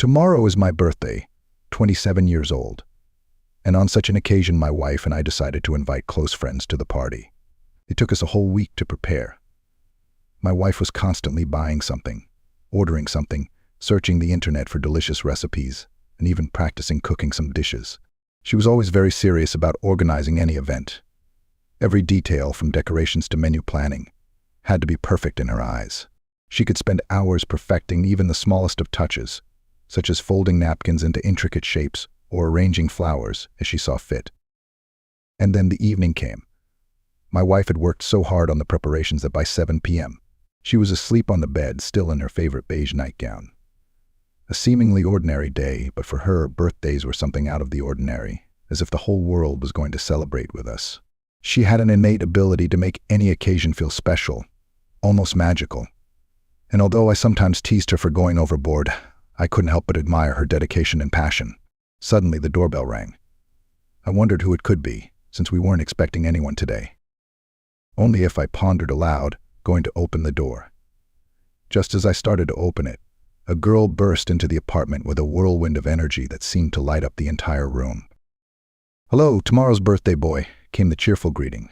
Tomorrow is my birthday, 27 years old, and on such an occasion my wife and I decided to invite close friends to the party. It took us a whole week to prepare. My wife was constantly buying something, ordering something, searching the internet for delicious recipes, and even practicing cooking some dishes. She was always very serious about organizing any event. Every detail, from decorations to menu planning, had to be perfect in her eyes. She could spend hours perfecting even the smallest of touches, such as folding napkins into intricate shapes or arranging flowers as she saw fit. And then the evening came. My wife had worked so hard on the preparations that by 7 p.m., she was asleep on the bed, still in her favorite beige nightgown. A seemingly ordinary day, but for her, birthdays were something out of the ordinary, as if the whole world was going to celebrate with us. She had an innate ability to make any occasion feel special, almost magical. And although I sometimes teased her for going overboard, I couldn't help but admire her dedication and passion. Suddenly, the doorbell rang. I wondered who it could be, since we weren't expecting anyone today. Only if I pondered aloud, going to open the door. Just as I started to open it, a girl burst into the apartment with a whirlwind of energy that seemed to light up the entire room. "Hello, tomorrow's birthday boy," came the cheerful greeting.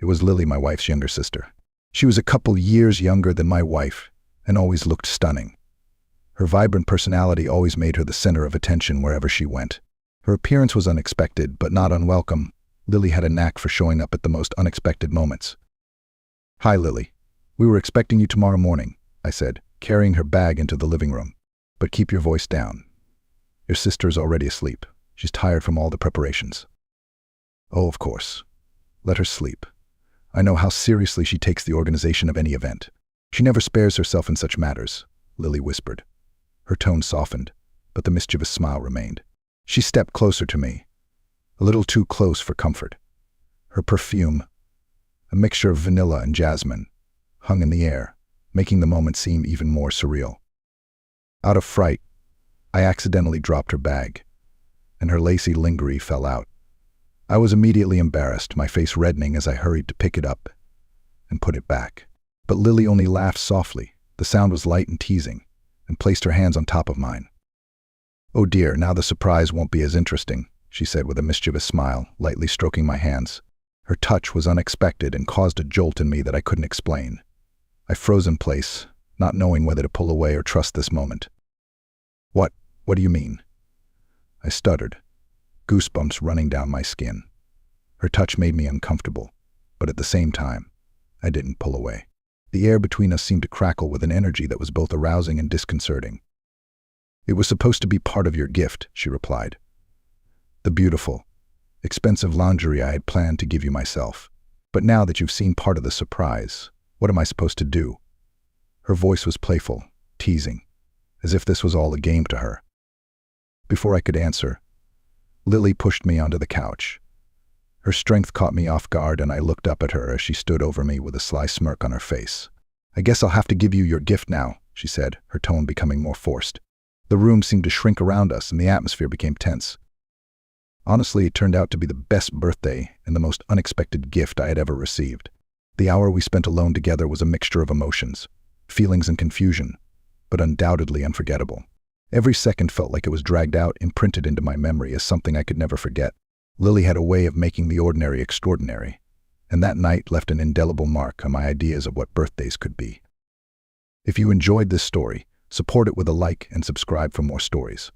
It was Lily, my wife's younger sister. She was a couple years younger than my wife and always looked stunning. Her vibrant personality always made her the center of attention wherever she went. Her appearance was unexpected, but not unwelcome. Lily had a knack for showing up at the most unexpected moments. "Hi, Lily. We were expecting you tomorrow morning," I said, carrying her bag into the living room. "But keep your voice down. Your sister is already asleep. She's tired from all the preparations." "Oh, of course. Let her sleep. I know how seriously she takes the organization of any event. She never spares herself in such matters," Lily whispered. Her tone softened, but the mischievous smile remained. She stepped closer to me, a little too close for comfort. Her perfume, a mixture of vanilla and jasmine, hung in the air, making the moment seem even more surreal. Out of fright, I accidentally dropped her bag, and her lacy lingerie fell out. I was immediately embarrassed, my face reddening as I hurried to pick it up and put it back. But Lily only laughed softly. The sound was light and teasing, and placed her hands on top of mine. "Oh dear, now the surprise won't be as interesting," she said with a mischievous smile, lightly stroking my hands. Her touch was unexpected and caused a jolt in me that I couldn't explain. I froze in place, not knowing whether to pull away or trust this moment. What do you mean?" I stuttered, goosebumps running down my skin. Her touch made me uncomfortable, but at the same time, I didn't pull away. The air between us seemed to crackle with an energy that was both arousing and disconcerting. "It was supposed to be part of your gift," she replied. "The beautiful, expensive lingerie I had planned to give you myself. But now that you've seen part of the surprise, what am I supposed to do?" Her voice was playful, teasing, as if this was all a game to her. Before I could answer, Lily pushed me onto the couch. Her strength caught me off guard, and I looked up at her as she stood over me with a sly smirk on her face. "I guess I'll have to give you your gift now," she said, her tone becoming more forced. The room seemed to shrink around us, and the atmosphere became tense. Honestly, it turned out to be the best birthday and the most unexpected gift I had ever received. The hour we spent alone together was a mixture of emotions, feelings and confusion, but undoubtedly unforgettable. Every second felt like it was dragged out, imprinted into my memory as something I could never forget. Lily had a way of making the ordinary extraordinary, and that night left an indelible mark on my ideas of what birthdays could be. If you enjoyed this story, support it with a like and subscribe for more stories.